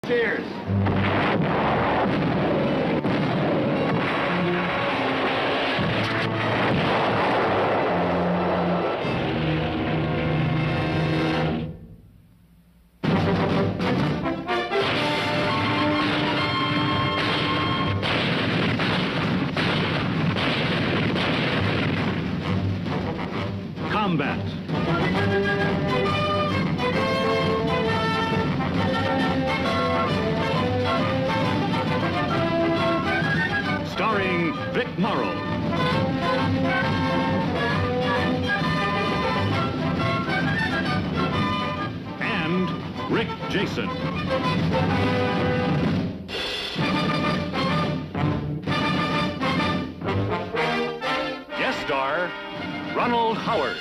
Cheers. Combat. Starring Vic Morrow. And Rick Jason. Guest star, Ronald Howard.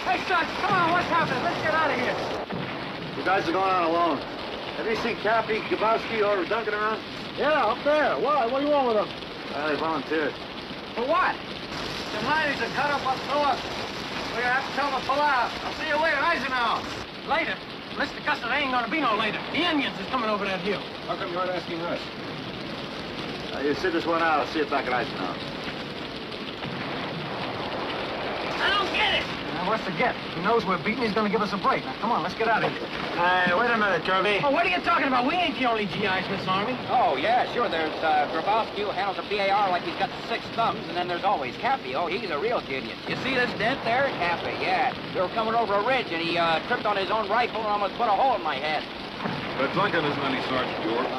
Hey, son, come on, what's happening? Let's get out of here. You guys are going on alone. Have you seen Cappy, Gabowski, or Duncan around? Yeah, up there. Why? What do you want with them? They volunteered. For what? The miners are cut up north. We're gonna have to tell them to pull out. I'll see you later, Eisenhower. Later? Mr. Custer, there ain't gonna be no later. The Indians is coming over that hill. How come you aren't asking us? You sit this one out. I'll see you back at Eisenhower. I don't get it. What's to get? He knows we're beaten. He's gonna give us a break. Now, come on, let's get out of here. Wait a minute, Kirby. Oh, what are you talking about? We ain't the only GIs, Miss Army. Oh, yeah, sure. There's Grabowski, who handles the PAR like he's got 6 thumbs, and then there's always Cappy. Oh, he's a real genius. You see this dent there? Cappy, yeah. They were coming over a ridge, and he tripped on his own rifle and almost put a hole in my head. But Duncan isn't any Sergeant York.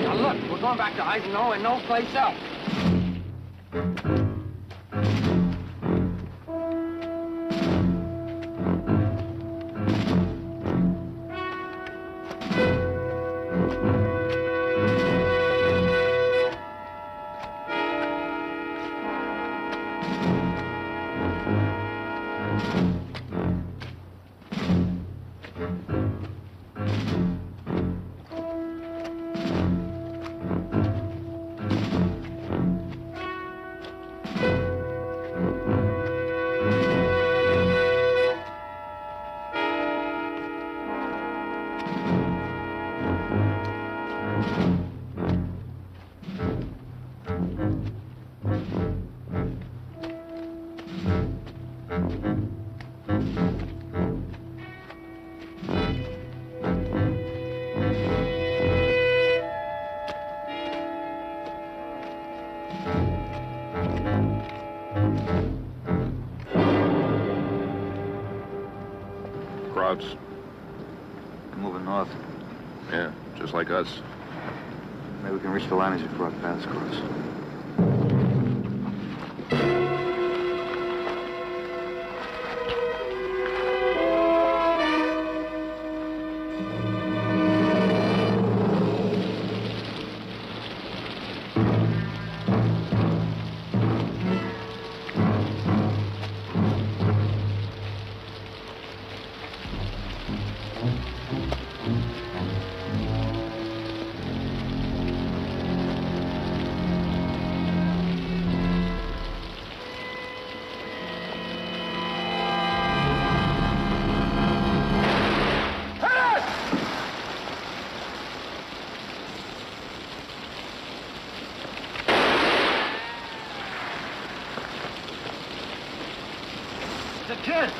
Now, look, we're going back to Eisenhower and no place else. Crowds. Moving north. Yeah, just like us. Maybe we can reach the liners before our paths cross. The kid!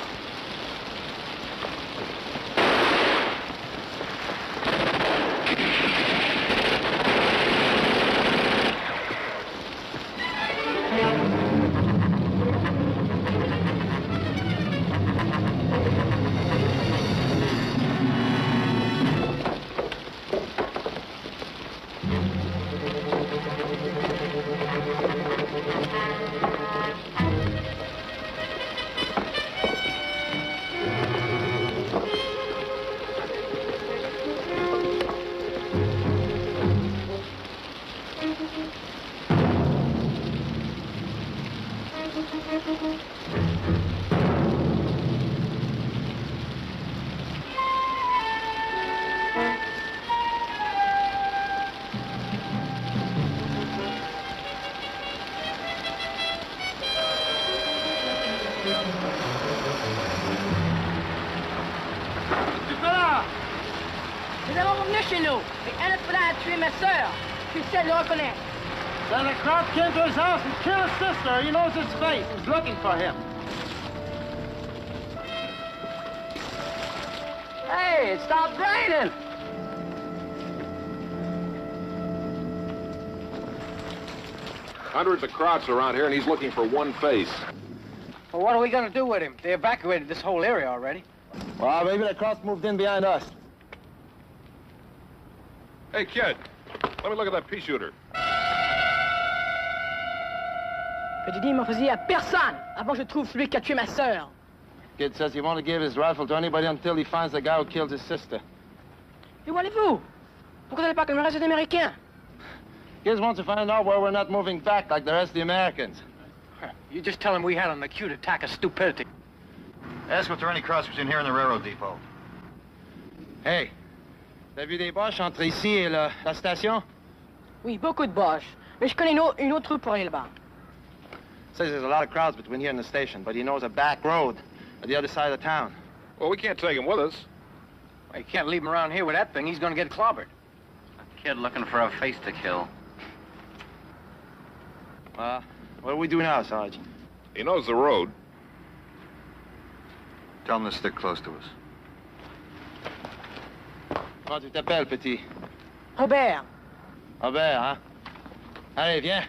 Tu fais là? Nous allons revenir chez nous. Mais un autre a tué ma sœur. Tu sais de le reconnaître. Then the crowd came to his house and killed his sister. He knows his face. He's looking for him. Hey, it stopped raining. Hundreds of Krauts around here, and he's looking for one face. Well, what are we going to do with him? They evacuated this whole area already. Well, maybe the Krauts moved in behind us. Hey, kid, let me look at that pea shooter. J'ai dit mon fusil à personne avant que je trouve celui qui a tué ma sœur. Kid says he won't give his rifle to anybody until he finds the guy who killed his sister. Et où allez-vous? Pourquoi n'allez pas comme le reste des Américains? Kids want to find out where we're not moving back like the rest of the Americans. You just tell him we had an acute attack of stupidity. Ask if there are any Krauts between here and the railroad depot. Hey, t'as vu des boches entre ici et la station? Oui, beaucoup de boches. Mais je connais une autre route pour aller là-bas. Says there's a lot of crowds between here and the station, but he knows a back road at the other side of the town. Well, we can't take him with us. Well, you can't leave him around here with that thing. He's going to get clobbered. A kid looking for a face to kill. What do we do now, Sarge? He knows the road. Tell him to stick close to us. Comment tu t'appelles, petit? Robert. Robert, hein? Allez, viens.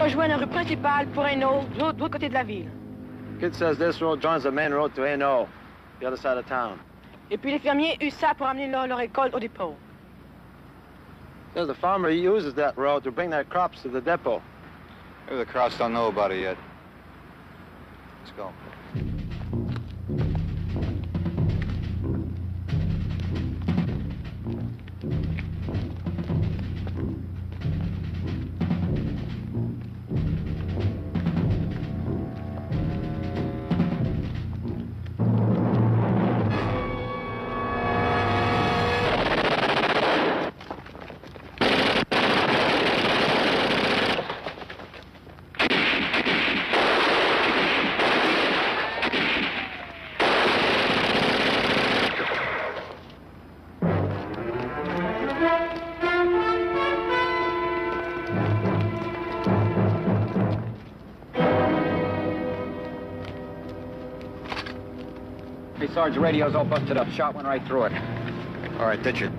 Rejoindre la rue principale pour Hainaut, de l'autre côté de la ville. Kid says this road joins the main road to Hainaut, the other side of town. Et puis les fermiers usent ça pour amener leur récolte au dépôt. Says the farmer uses that road to bring their crops to the depot. Maybe the Krauts don't know about it yet. Let's go. Hey, Sarge, the radio's all busted up. Shot went right through it. All right, ditch it.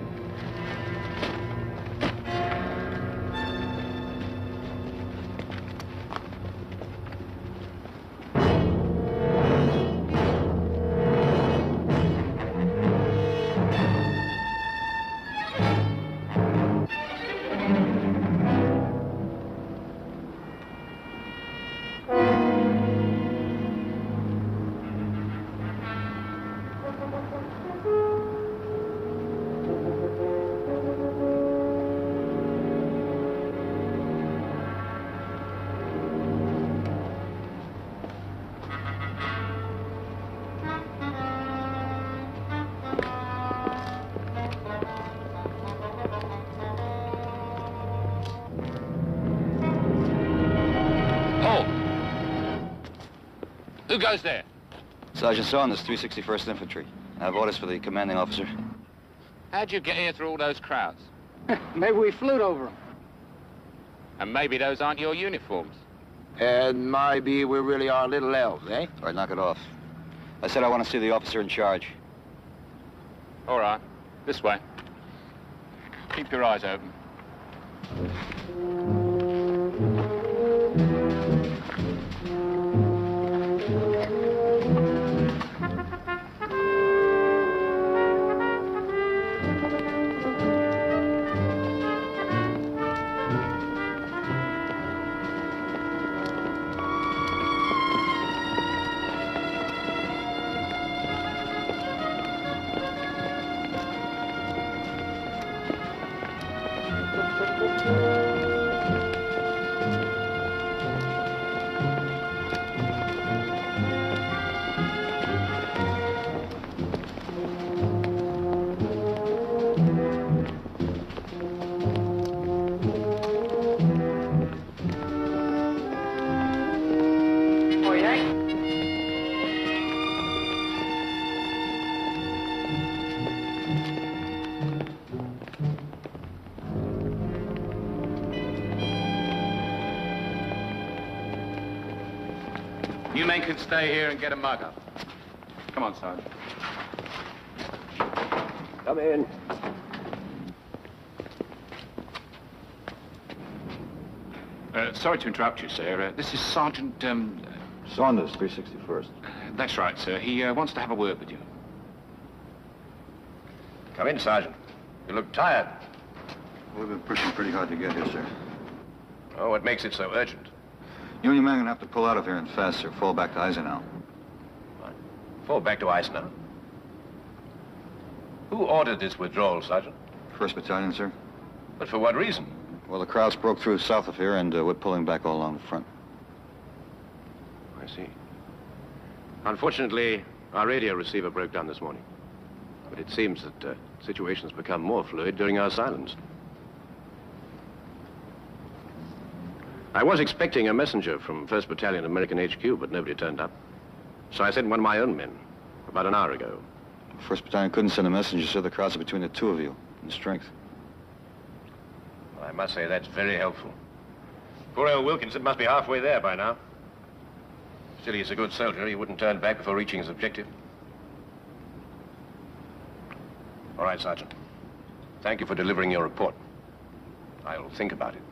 Who goes there? Sergeant Saunders, 361st Infantry. I have orders for the commanding officer. How'd you get here through all those crowds? Maybe we flew over them. And maybe those aren't your uniforms. And maybe we really are little elves, eh? All right, knock it off. I said I want to see the officer in charge. All right, this way. Keep your eyes open. men can stay here and get a mug up. Come on, Sergeant. Come in. Sorry to interrupt you, sir. This is Sergeant, Saunders, 361st. That's right, sir. He wants to have a word with you. Come in, Sergeant. You look tired. We've been pushing pretty hard to get here, sir. Oh, what makes it so urgent? You and your men are going to have to pull out of here and fast, sir. Fall back to Eisenhower. What? Fall back to Eisenhower? Who ordered this withdrawal, Sergeant? 1st Battalion, sir. But for what reason? Well, the Krauts broke through south of here, and we're pulling back all along the front. I see. Unfortunately, our radio receiver broke down this morning. But it seems that the situation has become more fluid during our silence. I was expecting a messenger from 1st Battalion American HQ, but nobody turned up. So I sent one of my own men about an hour ago. 1st Battalion couldn't send a messenger, sir. The Krauts are between the two of you in strength. Well, I must say that's very helpful. Poor old Wilkinson must be halfway there by now. Still, he's a good soldier. He wouldn't turn back before reaching his objective. All right, Sergeant. Thank you for delivering your report. I'll think about it.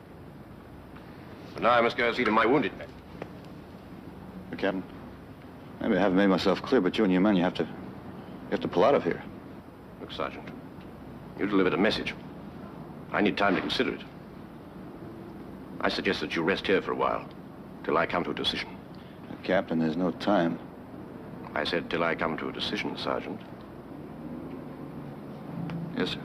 But now I must go and see to my wounded men. Captain, maybe I haven't made myself clear, but you and your men, you have to pull out of here. Look, Sergeant, you delivered a message. I need time to consider it. I suggest that you rest here for a while, till I come to a decision. Captain, there's no time. I said till I come to a decision, Sergeant. Yes, sir.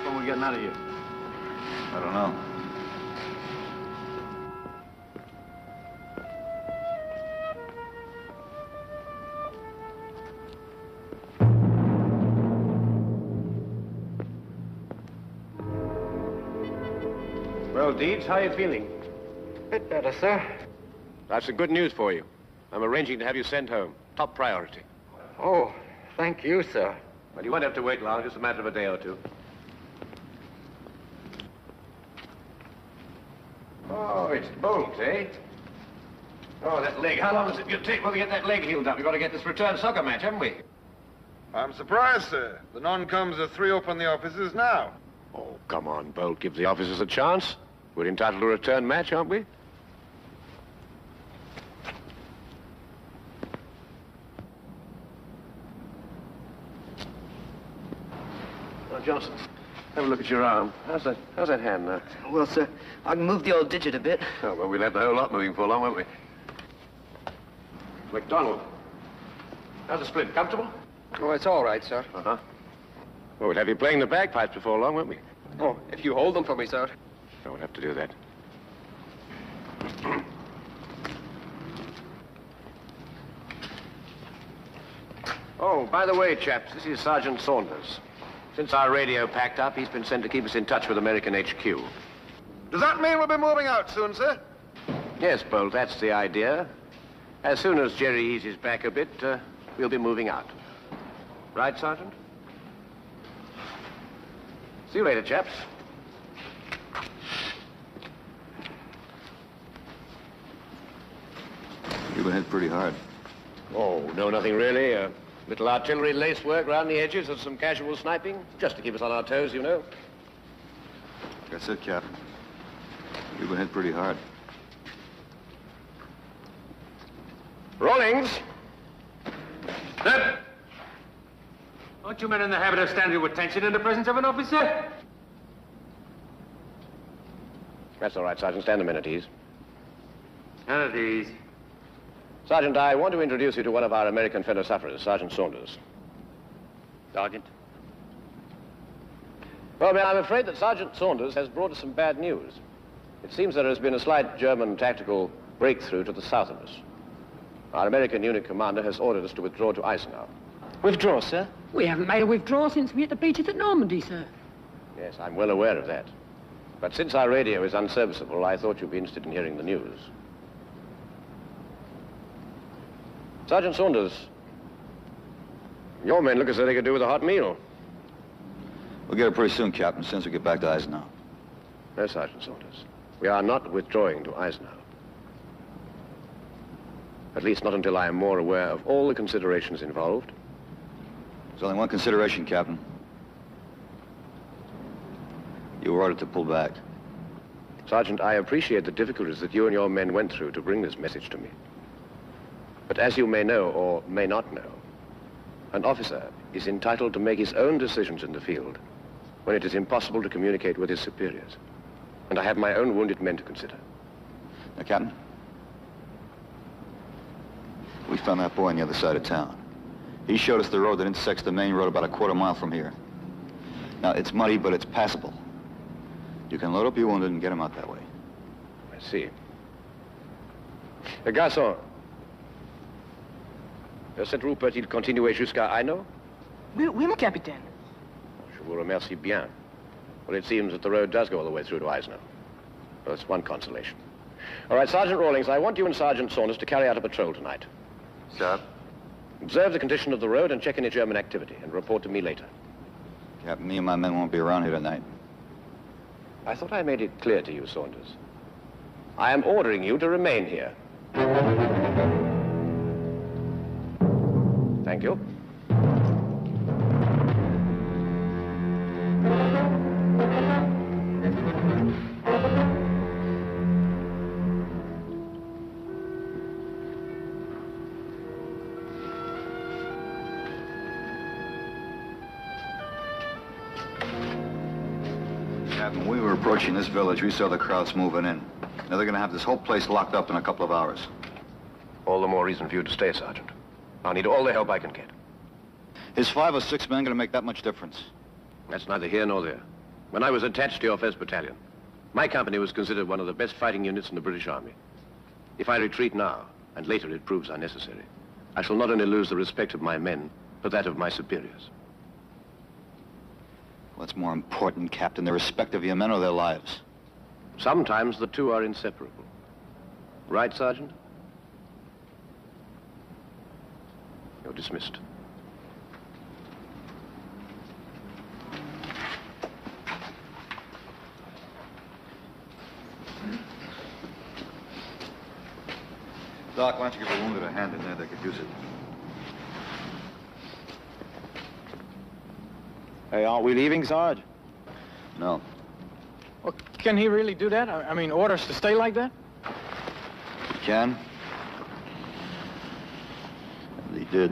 When we're getting out of here? I don't know. Well, Deeds, how are you feeling? Bit better, sir. I have some good news for you. I'm arranging to have you sent home. Top priority. Oh, thank you, sir. Well, you won't have to wait long. Just a matter of a day or two. Oh, it's Bolt, eh? Oh, that leg. How long does it take while we get that leg healed up? We've got to get this return soccer match, haven't we? I'm surprised, sir. The non-coms are 3 up on the officers now. Oh, come on, Bolt. Give the officers a chance. We're entitled to a return match, aren't we? Now, Johnson, have a look at your arm. How's that hand now? Well, sir, I can move the old digit a bit. Oh, well, we'll have the whole lot moving for long, won't we? McDonald, how's the splint? Comfortable? Oh, it's all right, sir. Uh-huh. Well, we'll have you playing the bagpipes before long, won't we? Oh, if you hold them for me, sir. No, we'll have to do that. Oh, by the way, chaps, this is Sergeant Saunders. Since our radio packed up, he's been sent to keep us in touch with American HQ. Does that mean we'll be moving out soon, sir? Yes, Bolt, that's the idea. As soon as Jerry eases back a bit, we'll be moving out. Right, Sergeant? See you later, chaps. You've been hit pretty hard. Oh, no, nothing really. A little artillery lace work round the edges and some casual sniping, just to keep us on our toes, you know. That's it, Captain. You've been hit pretty hard. Rawlings! Step! Aren't you men in the habit of standing with attention in the presence of an officer? That's all right, Sergeant. Stand a minute, ease. Stand at ease. Sergeant, I want to introduce you to one of our American fellow sufferers, Sergeant Saunders. Sergeant. Well, man, I'm afraid that Sergeant Saunders has brought us some bad news. It seems there has been a slight German tactical breakthrough to the south of us. Our American unit commander has ordered us to withdraw to Eisenhower. Withdraw, sir? We haven't made a withdrawal since we hit the beaches at Normandy, sir. Yes, I'm well aware of that. But since our radio is unserviceable, I thought you'd be interested in hearing the news. Sergeant Saunders, your men look as though they could do with a hot meal. We'll get it pretty soon, Captain, as soon as we get back to Eisenhower. No, Sergeant Saunders. We are not withdrawing to Eisenhower. At least not until I am more aware of all the considerations involved. There's only one consideration, Captain. You were ordered to pull back. Sergeant, I appreciate the difficulties that you and your men went through to bring this message to me. But as you may know or may not know, an officer is entitled to make his own decisions in the field when it is impossible to communicate with his superiors. And I have my own wounded men to consider. Now, Captain, we found that boy on the other side of town. He showed us the road that intersects the main road about a quarter-mile from here. Now, it's muddy, but it's passable. You can load up your wounded and get him out that way. I see. Garçon, cette route peut-il continuer jusqu'à Hainaut? Oui, mon capitaine. Je vous remercie bien. Well, it seems that the road does go all the way through to Eisenhower. Well, that's one consolation. All right, Sergeant Rawlings, I want you and Sergeant Saunders to carry out a patrol tonight. Sir? Observe the condition of the road and check any German activity, and report to me later. Captain, me and my men won't be around here tonight. I thought I made it clear to you, Saunders. I am ordering you to remain here. Thank you. Captain, we were approaching this village. We saw the crowds moving in. Now they're going to have this whole place locked up in a couple of hours. All the more reason for you to stay, Sergeant. I'll need all the help I can get. Is 5 or 6 men going to make that much difference? That's neither here nor there. When I was attached to your 1st Battalion, my company was considered one of the best fighting units in the British Army. If I retreat now, and later it proves unnecessary, I shall not only lose the respect of my men, but that of my superiors. What's more important, Captain, the respect of your men or their lives? Sometimes the two are inseparable. Right, Sergeant? You're dismissed. Doc, why don't you give the wounded a hand in there? They could use it. Hey, aren't we leaving, Sarge? No. Well, can he really do that? I mean, order us to stay like that? He can. And he did.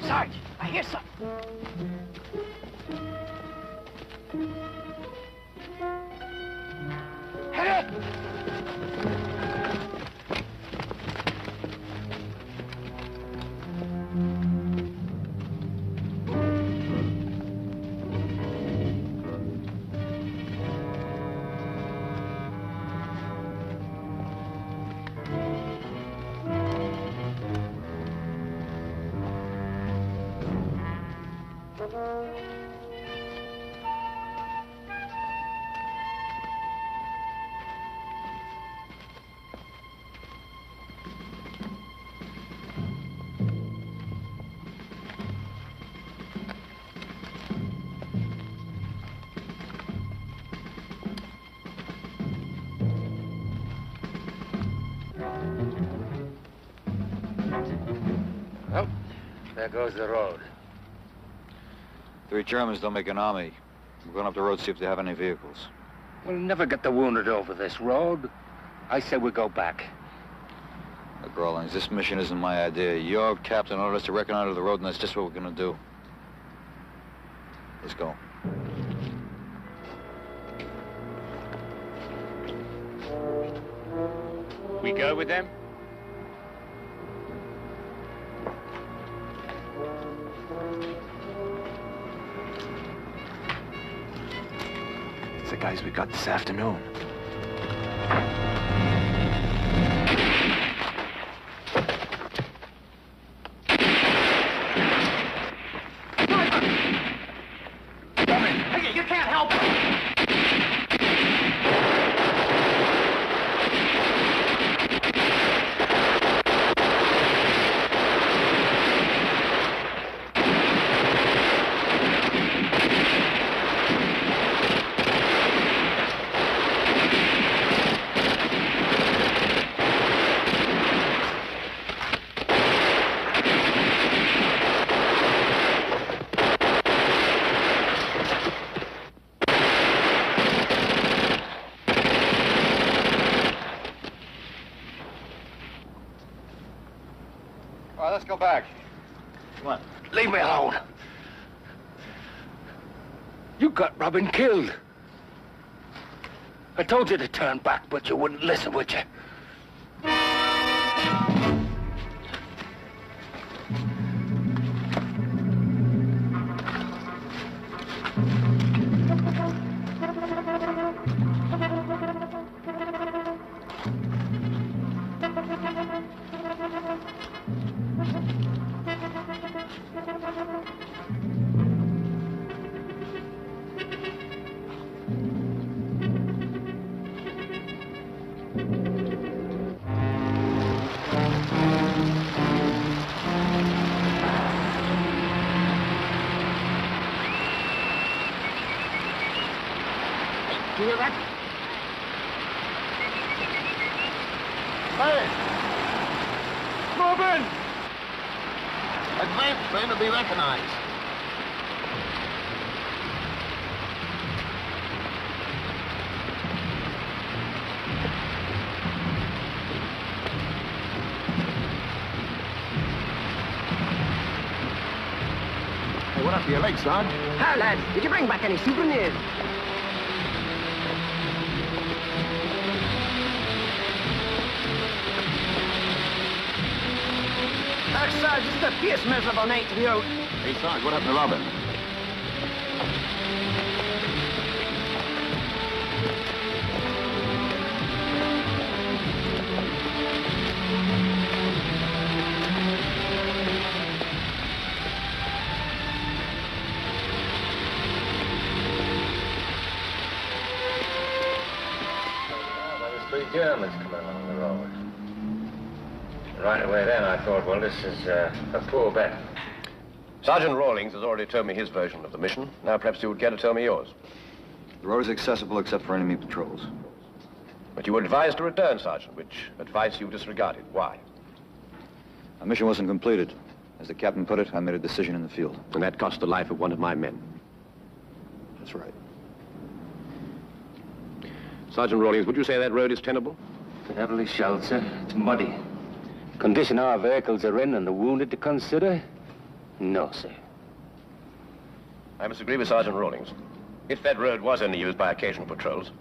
Sarge, I hear something. Hit it! Well, there goes the road. 3 Germans don't make an army. We're going up the road to see if they have any vehicles. We'll never get the wounded over this road. I say we go back. Look, Rawlings, this mission isn't my idea. Your captain ordered us to reconnoiter the road, and that's just what we're going to do. Let's go. We go with them? It's the guys we got this afternoon. Hey, you can't help it! All right, let's go back. Come on. Leave me alone. You got Robin killed. I told you to turn back, but you wouldn't listen, would you? You hear that? Hey! Move in! Advance plane will be recognized. Hey, what up to your legs, Sarge? Hi, lads. Did you bring back any souvenirs? Sarge, it's a fierce, miserable night to be out. Hey, Sarge, what happened to Robin? There was 3 Germans coming along the road. Right away then, I thought, well, this is a poor bet. Sergeant Rawlings has already told me his version of the mission. Now perhaps you would care to tell me yours. The road is accessible except for enemy patrols. But you were advised to return, Sergeant, which advice you disregarded. Why? Our mission wasn't completed. As the captain put it, I made a decision in the field. And that cost the life of one of my men. That's right. Sergeant Rawlings, would you say that road is tenable? Heavily shelled, sir. It's muddy. Condition our vehicles are in and the wounded to consider? No, sir. I must agree with Sergeant Rawlings. If that road was only used by occasional patrols,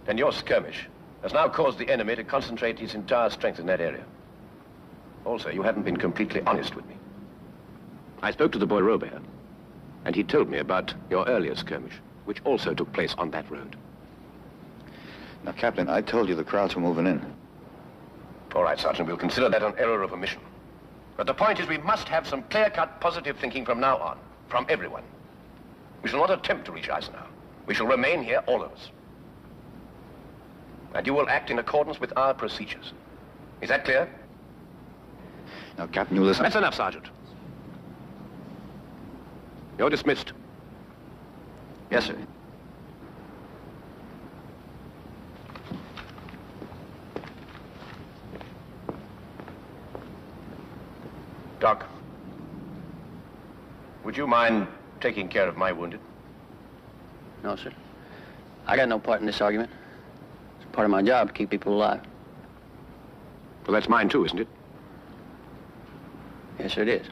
then your skirmish has now caused the enemy to concentrate his entire strength in that area. Also, you haven't been completely honest with me. I spoke to the boy Robert, and he told me about your earlier skirmish, which also took place on that road. Now, Captain, I told you the crowds were moving in. All right, Sergeant, we'll consider that an error of omission. But the point is we must have some clear-cut positive thinking from now on. from everyone. We shall not attempt to reach Eisenhower. We shall remain here, all of us. And you will act in accordance with our procedures. Is that clear? Now, Captain, you listen. That's enough, Sergeant. You're dismissed. Yes, sir. Doc, would you mind taking care of my wounded? No, sir. I got no part in this argument. It's part of my job to keep people alive. Well, that's mine too, isn't it? Yes, sir, it is.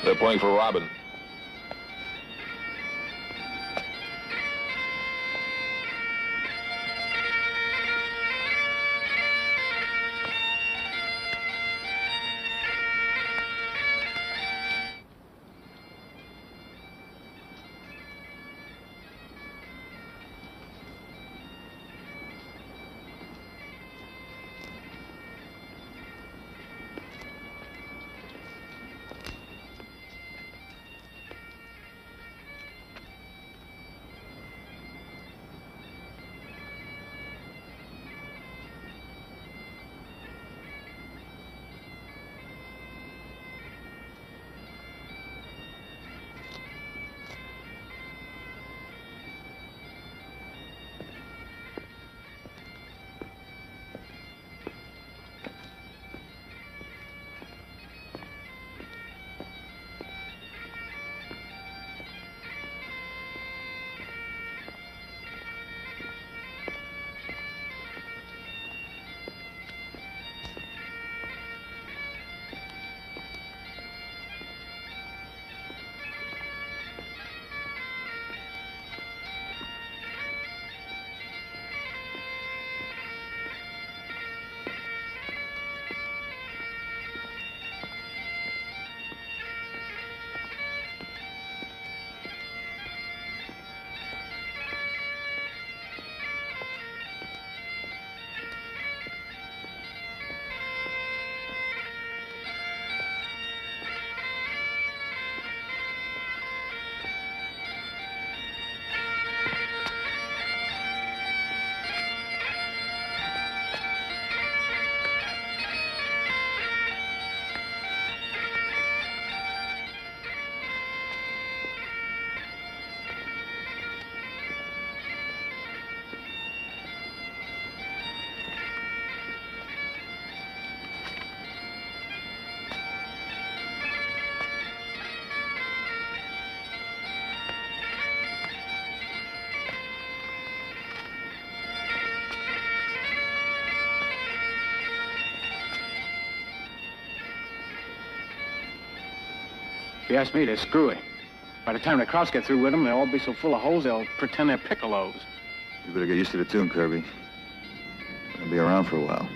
They're playing for Robin. If you ask me, they're screwy. By the time the Krauts get through with them, they'll all be so full of holes, they'll pretend they're piccolos. You better get used to the tune, Kirby. We're gonna be around for a while.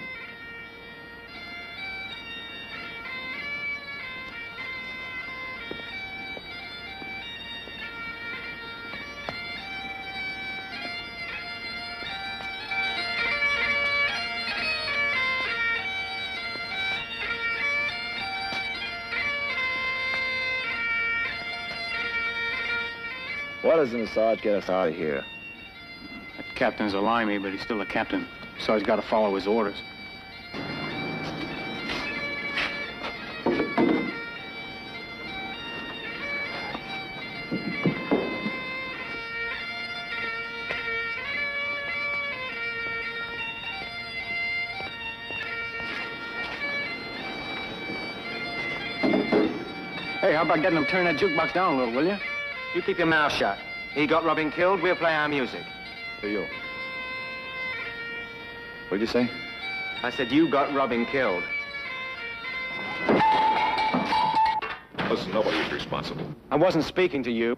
What does the massage get us out of here? That captain's a limey, but he's still a captain, so he's got to follow his orders. Hey, how about getting him to turn that jukebox down a little, will you? You keep your mouth shut. He got Robin killed, we'll play our music. Who you? What'd you say? I said you got Robin killed. Listen, nobody's responsible. I wasn't speaking to you.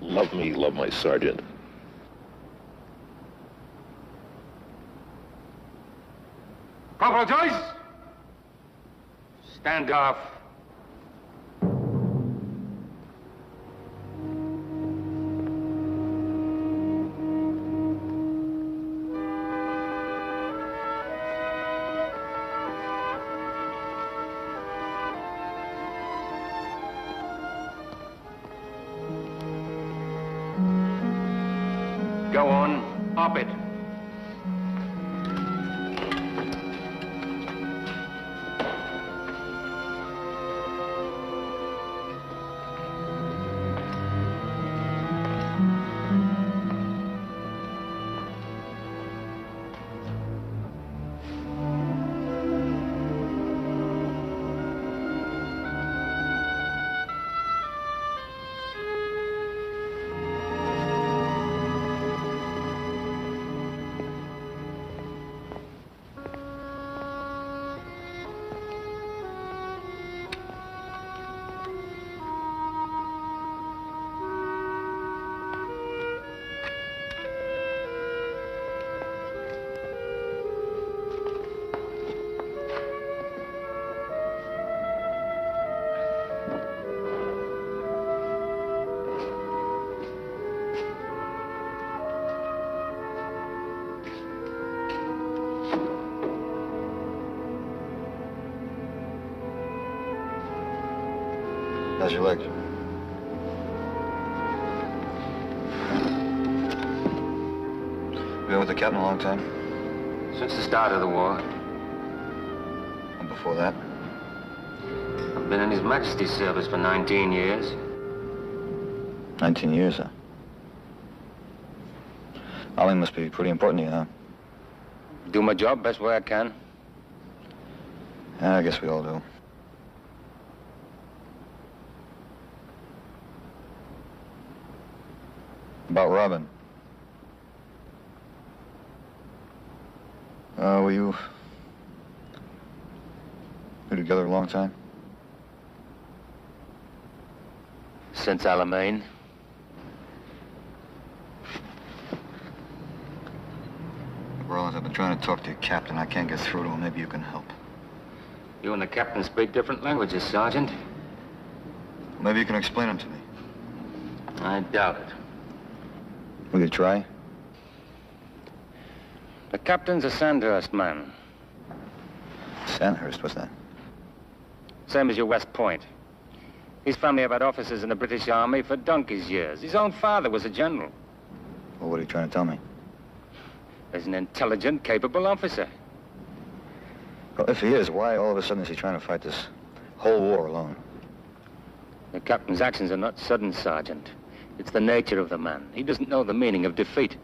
Love me, love my sergeant. Corporal Joyce! Stand off. Go on, up it. How's your leg? Been with the captain a long time? Since the start of the war. And before that? I've been in His Majesty's service for 19 years. 19 years, huh? Army must be pretty important to you, huh? Do my job best way I can. Yeah, I guess we all do. About Robin. Were you together a long time? Since Alamein. Rollins, I've been trying to talk to your captain. I can't get through to him. Maybe you can help. You and the captain speak different languages, Sergeant. Maybe you can explain them to me. I doubt it. Will you try? The captain's a Sandhurst man. Sandhurst, what's that? Same as your West Point. His family have had officers in the British Army for donkey's years. His own father was a general. Well, what are you trying to tell me? He's an intelligent, capable officer. Well, if he is, why all of a sudden is he trying to fight this whole war alone? The captain's actions are not sudden, Sergeant. It's the nature of the man. He doesn't know the meaning of defeat.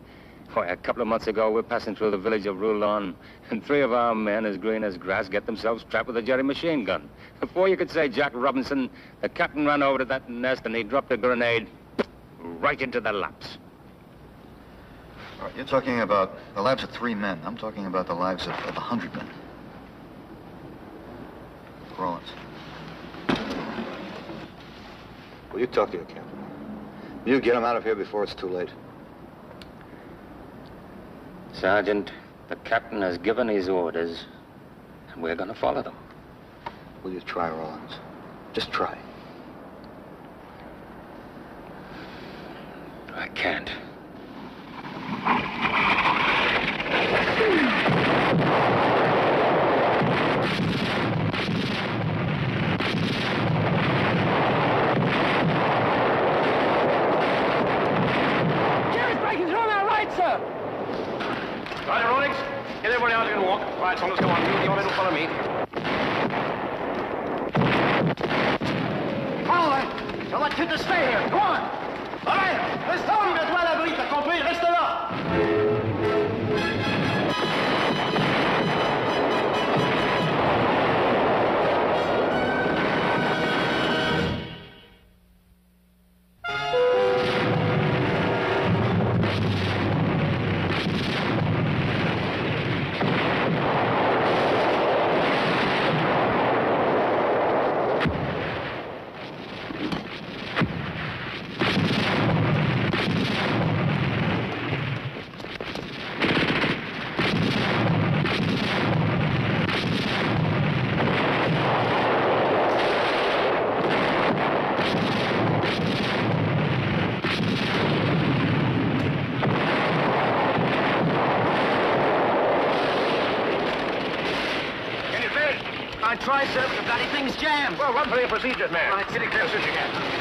Why, a couple of months ago, we're passing through the village of Roulon, and 3 of our men, as green as grass, get themselves trapped with a Jerry machine gun. Before you could say Jack Robinson, the captain ran over to that nest and he dropped a grenade right into their laps. All right, you're talking about the lives of 3 men. I'm talking about the lives of 100 men. Rollins. Will you talk to your captain? Will you get him out of here before it's too late? Sergeant, the captain has given his orders, and we're going to follow them. Will you try, Rollins? Just try. I can't. Jerry's breaking through on our right, sir. Right, Ronix. Get everybody out, you can walk. Right, Thomas, come on. You and your men will follow me. Follow them. Tell that kid to stay here. Go on. All right. Reste là. Mets-toi à l'abri, t'as compris? Reste là. try, sir, but the bloody thing's jammed. Well, run for your procedures, man. Right, get it clear as soon as you can.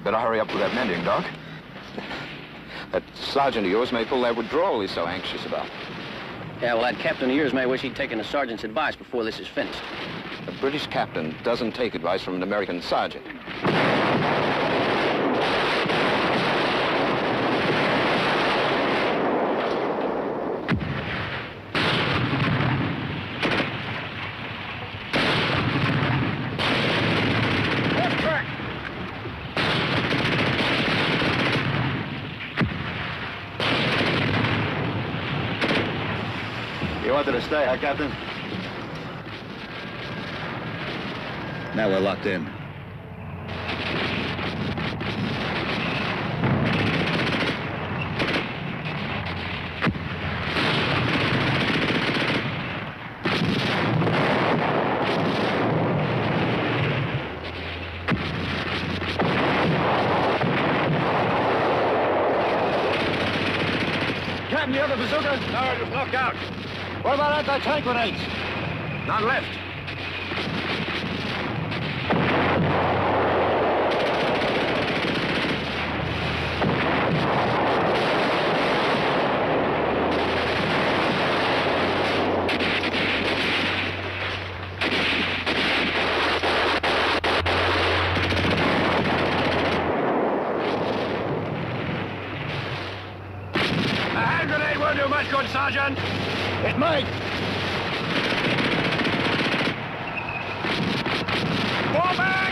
Better hurry up with that mending, Doc. That sergeant of yours may pull that withdrawal he's so anxious about. Yeah, well, that captain of yours may wish he'd taken the sergeant's advice before this is finished. A British captain doesn't take advice from an American sergeant. You wanted to stay, huh, Captain? Now we're locked in. Captain, you have a bazooka? No, it was knocked out. What about anti-tank grenades? None left. A hand grenade won't do much good, Sergeant. It might. Fall back!